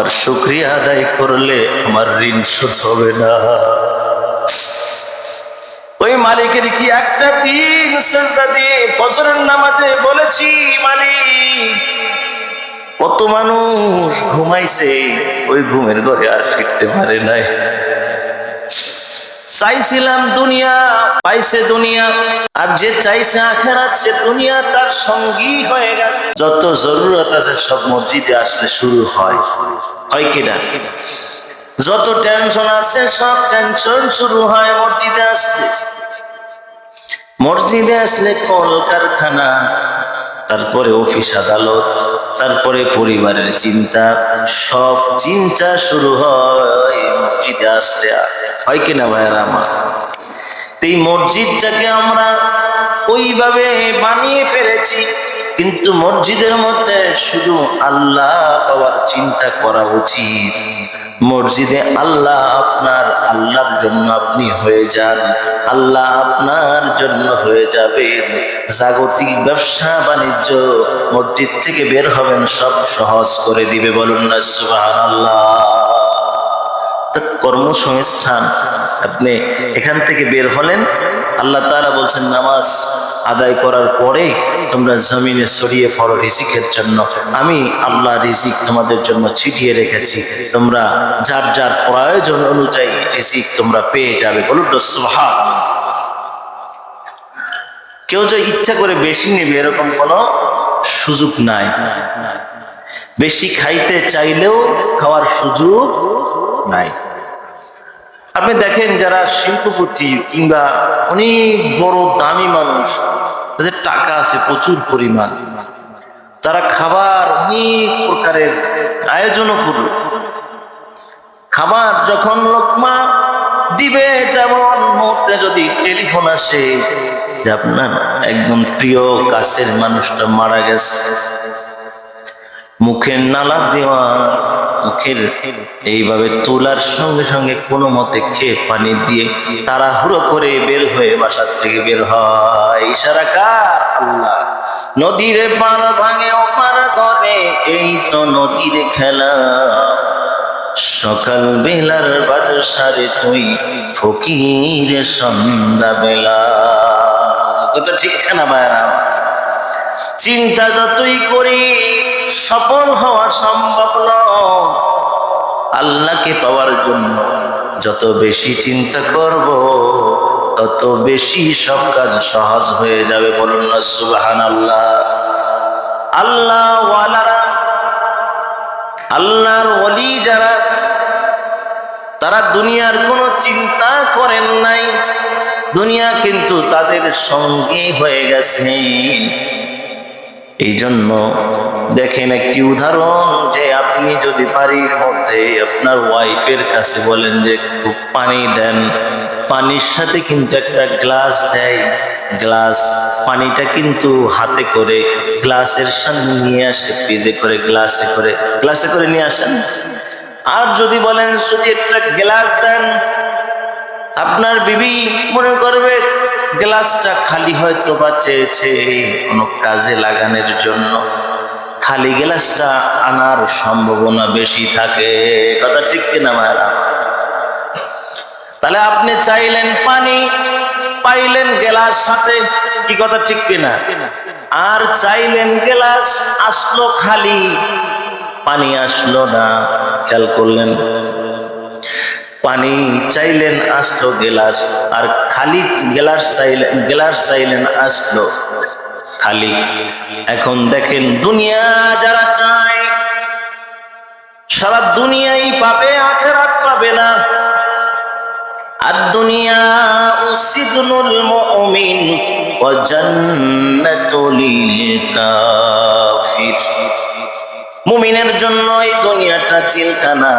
আমার শুকরিয়া আদায় করলে আমার ঋণ শোধ হবে না। ওই মালিকের কি একটা দিন সিজদা দিয়ে ফজরের নামাজে বলেছি, মালিক কত মানুষ ঘুমাইছে, ওই ঘুমের ঘরে আর ফিরতে পারে নাই। চাইছিলাম দুনিয়া, পাইছে দুনিয়া, আর যে চাইছে আখিরাত সে দুনিয়া তার সঙ্গী হয়ে গেছে। যত জরুরত আছে সব মসজিদে আসলে শুরু হয় কিনা? যত টেনশন আছে সব টেনশন শুরু হয় মসজিদে আসলে। মসজিদে আসলে কলকারখানা, তারপরে অফিস আদালত, তারপরে পরিবারের চিন্তা, সব চিন্তা শুরু হয় মসজিদে আসলে। হয় কিনা ভাইয়ারা আমার? এই মসজিদটাকে আমরা ওইভাবে বানিয়ে ফেলেছি, কিন্তু মসজিদের মধ্যে শুধু আল্লাহ পাওয়ার চিন্তা করা উচিত। মসজিদে আল্লাহ আপনার, আল্লাহর জন্য আপনি হয়ে যান, আল্লাহ আপনার জন্য হয়ে যাবেন। জাগতিক ব্যবসা বাণিজ্য মসজিদ থেকে বের হবেন, সব সহজ করে দিবে। বলুন না সুবহানাল্লাহ। কর্মসংস্থান, আপনি এখান থেকে বের হলেন, আল্লাহ তাআলা বলছেন নামাজ আদায় করার পরে তোমরা জমিনে ছড়িয়ে পড়ো রিজিকের জন্য। আমি আল্লাহ রিজিক তোমাদের জন্য ছিটিয়ে রেখেছি, তোমরা যার যার প্রয়োজন অনুযায়ী রিজিক তোমরা পেয়ে যাবে। বলুন সুবহানাল্লাহ। কেউ যে ইচ্ছা করে বেশি নেবে এরকম কোনো সুযোগ নাই। বেশি খাইতে চাইলেও খাওয়ার সুযোগ নাই। আপনি দেখেন যারা শিল্পপতি কিংবা অনেক বড় দামি মানুষ, তাদের টাকা আছে প্রচুর পরিমাণ, তারা খাবার অনেক প্রকারের আয়োজনও করল। খাবার যখন লোকমা দিবে, তেমন মুহূর্তে যদি টেলিফোন আসে যে আপনার একদম প্রিয় কাছের মানুষটা মারা গেছে, মুখের নালা দেওয়া, মুখের এইভাবে তোলার সঙ্গে সঙ্গে কোনো মতে খেয়ে পানি দিয়ে তাড়াহুড়ো করে বের হয়ে বাসার থেকে বের হয়। ইশারা কার? আল্লাহ। নদীর পার ভাঙে ওপার ঘরে, এই তো নদীর খেলা, সকাল বেলার বাদশারে তুই ফকির সন্ধ্যা বেলা। কথা ঠিক না ভাইরা? চিন্তা যতই করি সফল হওয়া সম্ভব নয়। আল্লাহকে পাওয়ার জন্য যত বেশি চিন্তা করব, তত বেশি সব কাজ সহজ হয়ে যাবে। বলুন না সুবহানাল্লাহ। আল্লাহ ওয়ালারা, আল্লাহর ওলি যারা, তারা দুনিয়ার কোনো চিন্তা করেন নাই, দুনিয়া কিন্তু তাদের সঙ্গী হয়ে গেছে। এই জন্য দেখেন একটি উদাহরণ, যে আপনি যদি বাড়ির মধ্যে আপনার ওয়াইফের কাছে বলেন যে খুব পানি দেন, পানির সাথে কিন্তু একটা গ্লাস দেয়, গ্লাস পানিটা কিন্তু হাতে করে গ্লাসের সামনে নিয়ে আসে, পেজে করে গ্লাসে করে নিয়ে আসেন। আর যদি বলেন শুধু একটা গ্লাস দেন, আপনার বিবি মনে করবে গ্লাসটা খালি হয়তো বা চেয়েছে কোনো কাজে লাগানোর জন্য, খালি গ্লাসটা আনার সম্ভাবনা বেশি থাকে। কথা ঠিক কিনা মায়েরা? তাহলে আপনি চাইলেন পানি, পাইলেন গ্লাস সাথে, কি কথা ঠিক কিনা? আর চাইলেন গ্লাস, আসলো খালি, পানি আসলো না। খেয়াল করলেন? পানি চাইলেন আসলো গ্লাস, আর খালি গ্লাস চাইলেন আসলো খালি। এখন দেখেন দুনিয়া যারা চায় সারা দুনিয়াই পাবে, আখিরাত পাবে না। আর দুনিয়া সিজনুল মুমিন ওয়া জান্নাতুল কাফির। মুমিনের জন্য এই দুনিয়াটা জেলখানা,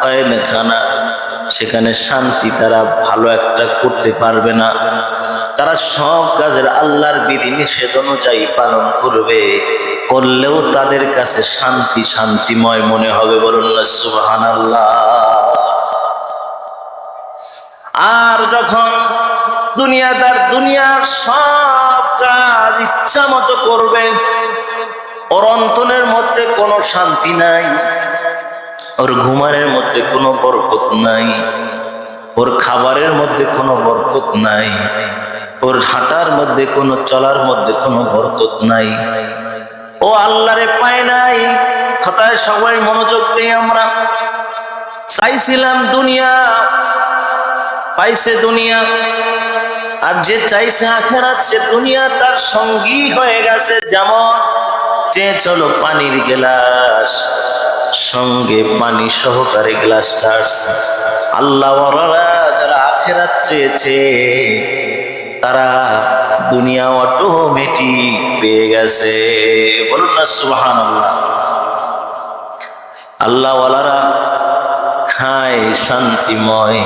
কয়েদখানা, সেখানে শান্তি তারা ভালো একটা করতে পারবে না। তারা সব কাজের আল্লাহর বিধি নিষেধ অনুযায়ী পালন করবে, করলেও তাদের কাছে শান্তি শান্তিময় মনে হবে। বলুন না সুবহানাল্লাহ। আর যখন দুনিয়াদার দুনিয়ার সব কাজ ইচ্ছা মতো করবে, ওর অন্তরের মধ্যে কোনো শান্তি নাই, ওর ঘুমানোর মধ্যে কোনো বরকত নাই, ওর খাবারের মধ্যে কোনো বরকত নাই, ওর হাঁটার মধ্যে কোনো চলার মধ্যে কোনো বরকত নাই। ও আল্লাহরে পায় নাই। কথায় সবাই মনোযোগ দিয়ে আমরা চাইছিলাম দুনিয়া, পাইছে দুনিয়া, আর যে চাইছে আখিরাত সে দুনিয়া তার সঙ্গী হয়ে গেছে। যেমন চেয়েছিল পানির গ্লাস, সঙ্গে পানি সহকারে গ্লাসটা আসছে। আল্লাহ ওয়ালারা যারা আখিরাত চেয়েছে তারা দুনিয়া অটোমেটিক পেয়ে গেছে। বলুন না সুবহানাল্লাহ। আল্লাহ ওয়ালারা খায় শান্তিময়,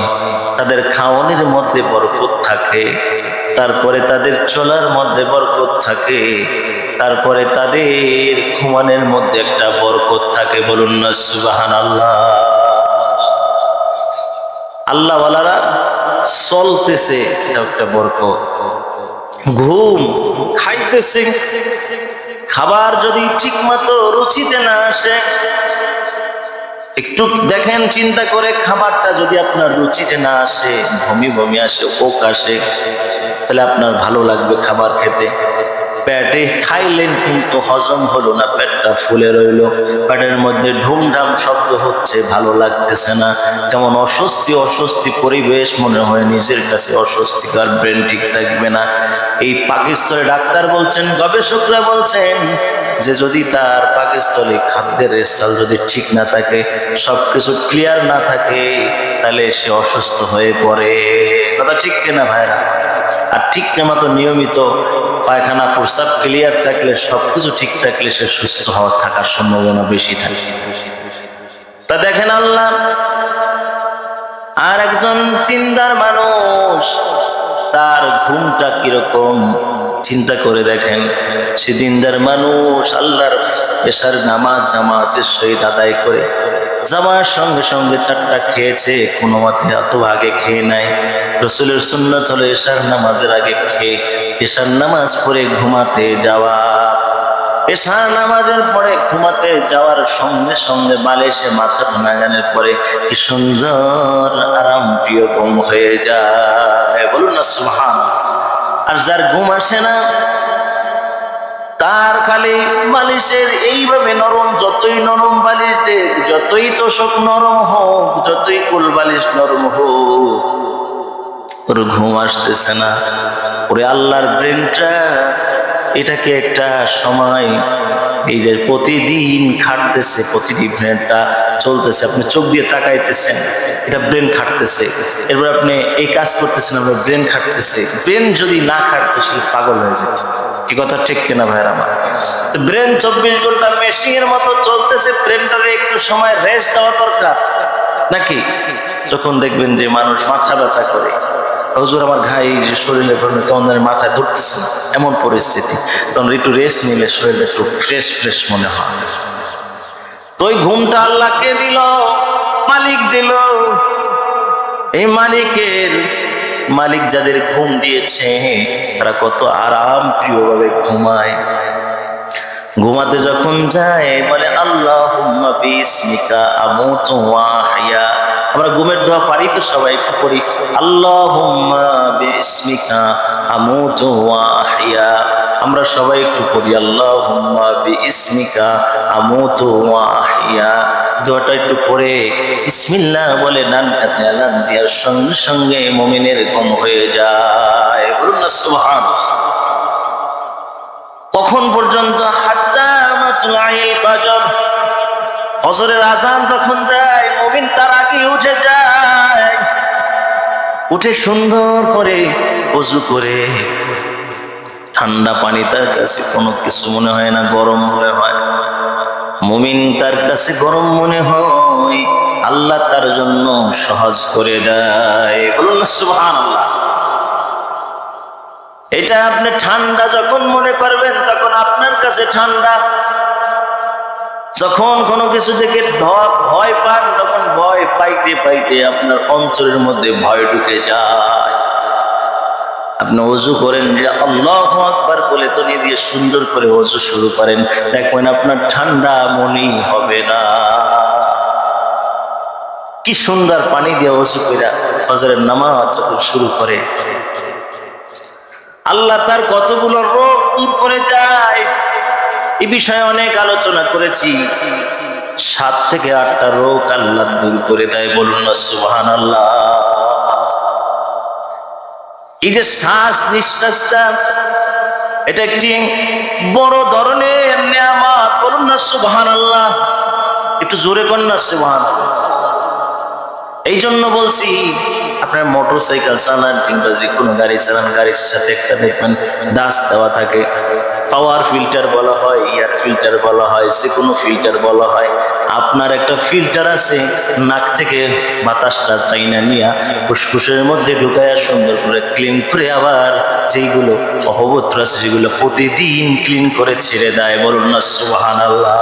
তাদের খাওয়ানোর মধ্যে বরকত থাকে, তারপরে তাদের চলার মধ্যে বরকত থাকে, তারপরে তাদের ঘুমানোর মধ্যে একটা বরকত থাকে। বলুন না সুবহানাল্লাহ। আল্লাহ ওয়ালারা চলতেছে, এটা একটা বরকত। ঘুম, খাইতেছে, খাবার যদি ঠিক মতো রুচিতে না আসে, একটু দেখেন চিন্তা করে, খাবারটা যদি আপনার রুচিতে না আসে, বমি বমি আসে, ওক আসে, তাহলে আপনার ভালো লাগবে খাবার খেতে? পেটে খাইলেন কিন্তু হজম হলো না, পেটটা ফুলে রইল, পেটের মধ্যে ঢুমঢাম শব্দ হচ্ছে, ভালো লাগতেছে না, কেমন অস্বস্তি অস্বস্তি পরিবেশ মনে হয় নিজের কাছে, অস্বস্তিকর, ব্রেন ঠিক থাকবে না। এই পাকস্থলে ডাক্তার বলছেন, গবেষকরা বলছেন যে যদি তার পাকস্থলী খাদ্যের স্থল যদি ঠিক না থাকে, সবকিছু ক্লিয়ার না থাকে, তাহলে সে অসুস্থ হয়ে পড়ে। কথা ঠিক কিনা ভাইরা? আর ঠিক মতো নিয়মিত পায়খানা প্রস্রাব ক্লিয়ার থাকলে, সবকিছু ঠিক থাকলে সে সুস্থ হওয়ার থাকার সম্ভাবনা বেশি থাকে। তা দেখেন আল্লাহ, আর একজন দিনদার মানুষ, তার ঘুমটা কিরকম চিন্তা করে দেখেন। সে দিনদার মানুষ আল্লাহর এশার নামাজ জামাতের সহিত আদায় করে, জামার সঙ্গে সঙ্গে চারটা খেয়েছে, কোনো মতে এত আগে খেয়ে নাই। রসুলের সুন্নাত হলো এশার নামাজের আগে খেয়ে এশার নামাজ পড়ে ঘুমাতে যাওয়া। এশার নামাজের পরে ঘুমাতে যাওয়ার সঙ্গে সঙ্গে বালিশে মাথা ভাঙানোর পরে কি সুন্দর আরাম প্রিয় ঘুম হয়ে যায়। বলুন না সুবহানাল্লাহ। আর যার ঘুম আসে না, তার খালি বালিশের এইভাবে নরম, যতই নরম বালিশ দেখ, যতই তোষক নরম হোক, যতই কুল বালিশ নরম হোক, ওর ঘুম আসতেছে না। ওরে আল্লাহর ব্রেনটা, এটাকে একটা সময় এই যে প্রতিদিন খাটতেছে, প্রতিটি ব্রেনটা চলতেছে, আপনি চোখ দিয়ে তাকাইতেছেন, এটা ব্রেন খাটতেছে, এরপর আপনি এই কাজ করতেছেন, আপনার ব্রেন খাটতেছে। ব্রেন যদি না খাটতো সে পাগল হয়ে যেত। কি কথা ঠিক কিনা ভাইরা আমার? ব্রেন 24 ঘন্টা মেশিনের মতো চলতেছে, ব্রেনটারে একটু সময় রেস্ট দেওয়া দরকার নাকি? যখন দেখবেন যে মানুষ মাথা ব্যথা করে, হুজুর আমার ঘাই শরীরে কেমন জানি মাথায় ধরতেছে না, এমন পরিস্থিতি, তখন একটু রেস্ট নিলে শরীরটা একটু ফ্রেশ ফ্রেশ মনে হয়। তো ওই ঘুমটা আল্লাহকে দিল, মালিক দিল। এই মালিক যাদের ঘুম দিয়েছে তারা কত আরাম প্রিয়ভাবে ঘুমায়। ঘুমাতে যখন যায় বলে আল্লাহুম্মা বিসমিকা আমুতু ওয়া আহইয়া। আমরা ঘুমের দোয়া পারি তো, সবাই পড়ি আল্লাহুম্মা বিসমিকা আমুতু ওয়া আহইয়া। আমরা সবাই একটু পড়ি আল্লাহুম্মা বিসমিকা আমুতু ওয়া আহইয়া। দোয়াটা একটু পড়ে বিসমিল্লাহ বলে ডান কাতে আলান দেওয়ার সঙ্গে সঙ্গে মুমিনের ঘুম হয়ে যায়। বলুন না সুবহানাল্লাহ। কখন পর্যন্ত? হাত্তা মাতলাইল ফজর, ফজরের আযান তখন দেয়, মুমিন তার আগে উঠে যায়, উঠে সুন্দর করে ওযু করে, ঠান্ডা পানি তার কাছে কোনো কিছু মনে হয় না, গরম মনে হয়। মুমিন তার কাছে গরম মনে হয়, আল্লাহ তার জন্য সহজ করে দেয়। বলুন না সুবহানাল্লাহ। এটা আপনি ঠান্ডা যখন মনে করবেন তখন আপনার কাছে ঠান্ডা, যখন কোনো কিছু থেকে ভয় পান তখন ভয় পাইতে পাইতে আপনার অন্তরের মধ্যে ভয় ঢুকে যায়। আপনি ওযু করেন যে আল্লাহু আকবার বলে তনি দিয়ে সুন্দর করে ওযু শুরু করেন, দেখবেন আপনার ঠান্ডা মনেই হবে না। কি সুন্দর পানি দিয়ে ওযু কইরা ফজরের নামাজ যখন শুরু করে, আল্লাহ তার কতগুলো রোগ দূর করে দেয়। এই বিষয়ে অনেক আলোচনা করেছি। 7 থেকে 8টা রোগ আল্লাহ দূর করে দেয়, বলুন না সুবহানাল্লাহ। এই যে শ্বাস নিঃশ্বাসটা, এটা একটি বড় ধরনের নিয়ামত, বলুন না সুবহানাল্লাহ। একটু জোরে কর না সুবহানাল্লাহ। এই জন্য বলছি, আপনার মোটরসাইকেল চালান কিংবা যে কোনো গাড়ি চালান, গাড়ির সাথে একটা দেখবেন ডাস্ট দেওয়া থাকে। পাওয়ার ফিল্টার বলা হয়, এয়ার ফিল্টার বলা হয়, যে কোনো ফিল্টার বলা হয়। আপনার একটা ফিল্টার আছে, নাক থেকে বাতাসটা টাইনা নিয়ে ফুসফুসের মধ্যে ঢুকায়া সুন্দর করে ক্লিন করে আবার যেইগুলো অপবিত্র আছে সেগুলো প্রতিদিন ক্লিন করে ছেড়ে দেয়, বলুন না সুবহানাল্লাহ।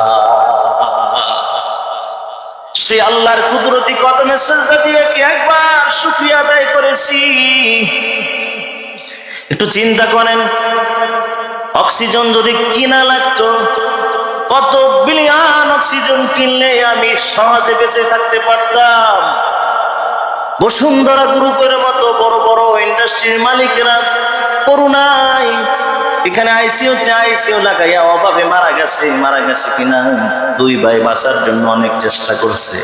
সে আল্লাহর কুদরতি কদমে সিজদা দিয়ে কি একবার শুকরিয়া আদায় করেছি? একটু চিন্তা করেন, অক্সিজেন যদি কিনা লাগতো, কত বিলিয়ন অক্সিজেন কিনলে আমি সহজে বেঁচে থাকতে পারতাম। বসুন্ধরা গ্রুপের মতো বড় বড় ইন্ডাস্ট্রির মালিকেরা করুণায় এখানে আইসিইউ লাগাইয়া অভাবে মারা গেছে কিনা 2 ভাই বাঁচার জন্য অনেক চেষ্টা করছে,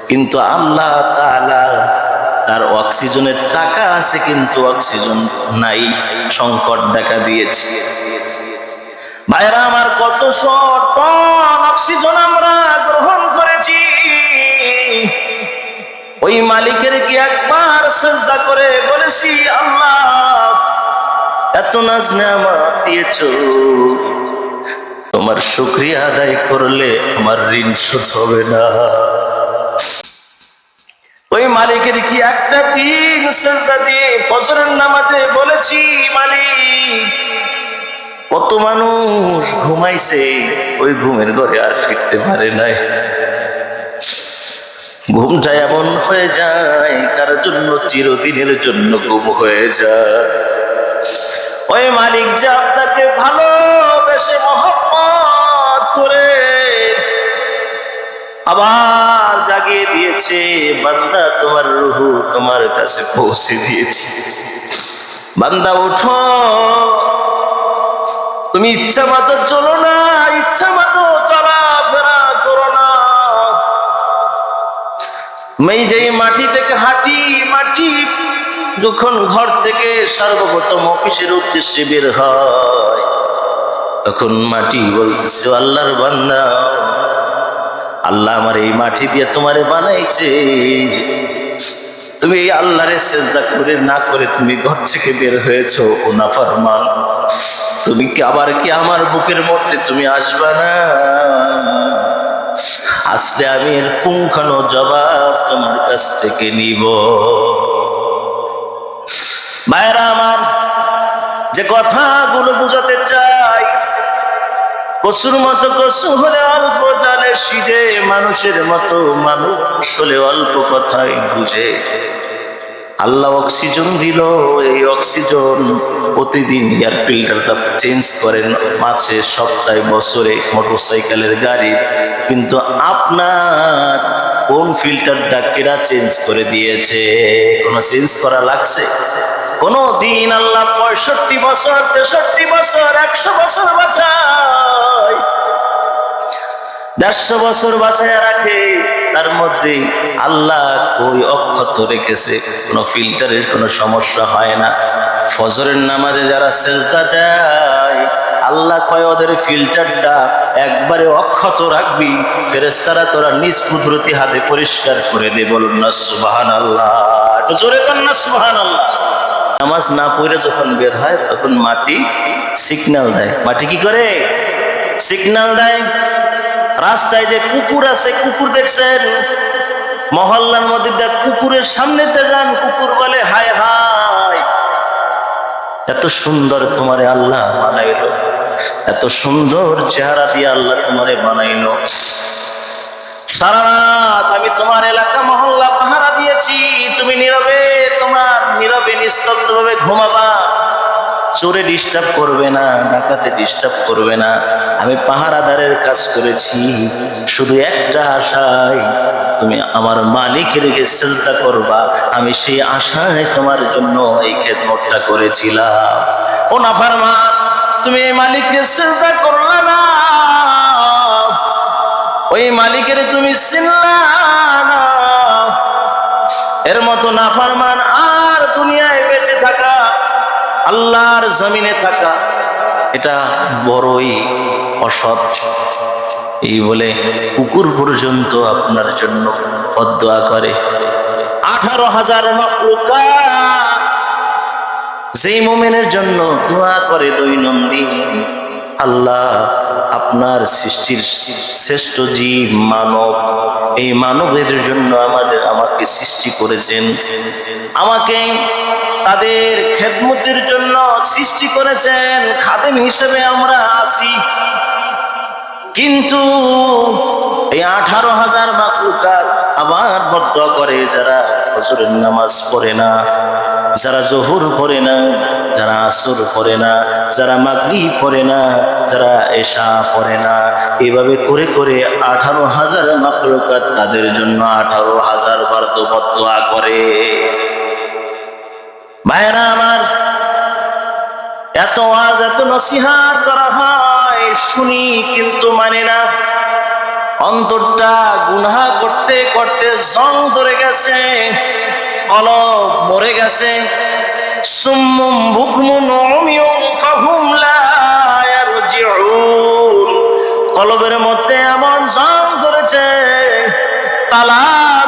কিন্তু আল্লাহ তাআলা তার অক্সিজেনের টাকা আছে কিন্তু অক্সিজেন নাই, সংকট দেখা দিয়েছে। ভাইরা আমার, কত টন অক্সিজেন আমরা গ্রহণ করেছি। ওই মালিকের কি একবার সিজদা করে বলেছি, আল্লাহ এত নাজ নেয়ামত দিয়েছো, তোমার শুকরিয়া আদায় করলে আমার ঋণ শোধ হবে না। ওই মালিকের কি একটা দিন সিজদা দিয়ে ফজরের নামাজে বলেছি, মালিক কত মানুষ ঘুমাইছে, ওই ঘুমের ঘরে আর ফিরতে পারে নাই। ঘুমটা এমন হয়ে যায় কার জন্য চিরদিনের জন্য ঘুম হয়ে যায়। ওই মালিক যে আপনাকে ভালোবেসে মহব্বত করে আবার জাগিয়ে দিয়েছে, বান্দা তোমার রূহ তোমার কাছে পৌঁছে দিয়েছে। বান্দা ওঠো, তুমি ইচ্ছা মতো চলো না, ইচ্ছা মতো চলাফেরা করো না। আমি যেই মাটি থেকে হাঁটি, মাটি যখন ঘর থেকে সর্বপ্রথম অফিসের উদ্দেশ্যে বের হয়, তখন মাটি বলতেছে, আল্লাহর বান্দা, আল্লাহ আমার এই মাটি দিয়ে তোমারে বানাইছে, তুমি এই আল্লাহরে সিজদা করে না করে তুমি ঘর থেকে বের হয়েছো, ও নাফরমান, তুমি কি আবার কি আমার বুকের মধ্যে তুমি আসবা না? আসলে আমি এর পুঙ্খানো জবাব তোমার কাছ থেকে নিব। ভাইরা আমার, যে কথাগুলো বুঝাতে চাই, কসুর মতো কসু হলে অল্প জানে সিজে, মানুষের মতো মানুষ হলে অল্প কথাই বুঝে। আল্লাহ অক্সিজেন দিল, এই অক্সিজেন প্রতিদিন এয়ার ফিল্টারটা চেঞ্জ করেন, মাসে, সপ্তাহে, বছরে মোটরসাইকেলের গাড়ি, কিন্তু আপনার কোন ফিল্টারটা কেরা চেঞ্জ করে দিয়েছে? কোনো চেঞ্জ করা লাগছে? কোনো দিন আল্লাহ 65 বছর, 63 বছর, 100 বছর বাঁচায়, 150 বছর বাঁচায় রাখে, তার মধ্যে আল্লাহ কই অক্ষত রেখেছে, কোনো ফিল্টারের কোনো সমস্যা হয় না। ফজরের নামাজে যারা সিজদা দেয়, আল্লাহ কয় ওদের ফিল্টারটা একবারে অক্ষত রাখবি, ফেরেশতারা তোরা নিজ কুদরতি হাতে পরিষ্কার করে দে, বলুন না সুবহানাল্লাহ। একটু জোরে কর না সুবহানাল্লাহ। নামাজ না পড়ে যখন বের হয় তখন মাটি সিগন্যাল দেয়। মাটি কি করে? সিগন্যাল দেয়। রাস্তায় যে কুকুর আছে, কুকুর দেখছেন? মহল্লার মধ্যে দেখ, কুকুরের সামনেতে যান, কুকুর বলে হায় হায়, এত সুন্দর তোমারে আল্লাহ বানাইলো, এত সুন্দর চেহারা দিয়ে আল্লাহ তোমারে বানাইলো, সারা রাত আমি তোমার এলাকা মহল্লা পাহারা দিয়েছি, তুমি নীরবে, তোমার নীরবে নিস্তব্ধ ভাবে ঘুমাবা, চোরে ডিস্টার্ব করবে না, ডাকাতে ডিস্টার্ব করবে না। আমি পাহারাদারের কাজ করেছি শুধু একটা আশায়, তুমি আমার মালিকের সেজদা করবা। আমি সেই আশায় তোমার জন্য এই খেদমতটা করেছিলাম। ও নাফরমান, তুমি এই মালিককে সেজদা করলে না, ওই মালিকের তুমি চিনলা না। এর মতো নাফরমান আর দুনিয়ায় বেঁচে থাকা, আল্লাহর জমিনে থাকা, এটা বড়ই অসৎ। এই বলে কুকুর পর্যন্ত আপনার জন্য বদদোয়া করে। 18,000 মাখলুকাত যেই মুমিনের জন্য দোয়া করে দৈনন্দিন, আল্লাহ আপনার সৃষ্টির শ্রেষ্ঠ জীব মানব, এই মানবের জন্য আমাকে সৃষ্টি করেছেন, আমাকে তাদের খেদমতের জন্য সৃষ্টি করেছেন। খাদেম হিসেবে আমরা আছি, কিন্তু এই 18,000 মাখলুকাত আবার বদদোয়া করে যারা ফজরের নামাজ পড়ে না, যারা জোহর পড়ে না, যারা আসর পড়ে না, যারা মাগরিব পড়ে না, যারা এশা পড়ে না, এভাবে করে করে 18,000 মাখলুকাত তাদের জন্য 18,000 বার বদদোয়া করে। ভাইরা আমার, এত ওয়াজ এত নসিহত করা হয়, শুনি কিন্তু মানে না। অন্তরটা গুনাহ করতে করতে জং ধরে গেছে, কলব মরে গেছে। সুম্মুম বুকমুন উমিয়ুন ফাহুম লা ইয়ারজিউন, কলবের মধ্যে এমন জং ধরেছে, তালা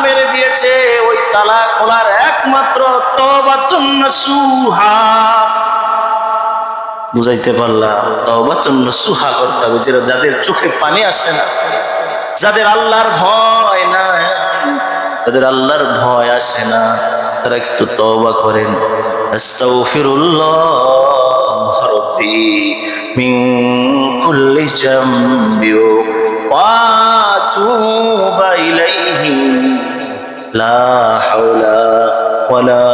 মেরে দিয়েছে। ওই তালা খোলার একমাত্র তওবাতুন নাসুহা। বুঝাইতে পারলাম? তওবাতুন নাসুহা করতে হবে, যাদের চোখে পানি আসে না, যাদের আল্লাহর ভয় না, যাদের আল্লাহর ভয় আসে না, তারা একটু তওবা করেন। আস্তাগফিরুল্লাহ রাব্বি মিন কুল্লি জামবি ওয়া আতুবু ইলাইহি লা হাওলা ওয়ালা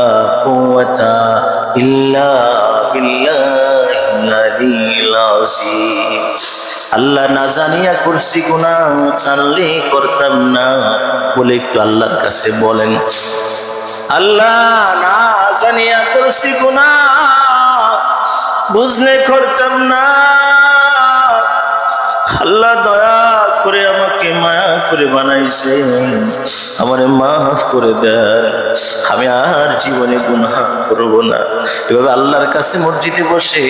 কুওয়াতা ইল্লা বিল্লাহিল আলিয়্যিল আযীম। আল্লাহ না জানিয়া করছি গুনাহ, জানলে করতাম না বলে একটু আল্লাহর কাছে বলেন, আল্লাহ না জানিয়া করছি গুনাহ, বুঝলে করতাম না। আল্লাহ দয়া করে আমাকে মায়া করে বানাইছেন, আমারে মাফ করে দেন, আমি আর জীবনে গুনাহ করব না। এভাবে আল্লাহর কাছে মসজিদে বসে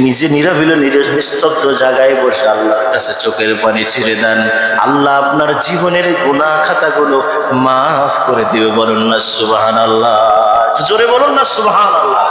নিজে নিরাবিল নিস্তব্ধ জায়গায় বসে আল্লাহর কাছে চোখের পানি ছেড়ে দেন, আল্লাহ আপনার জীবনের গুনাহ খাতাগুলো মাফ করে দিবে। বলুন না সুবহানাল্লাহ, জোরে বলুন না সুবহানাল্লাহ।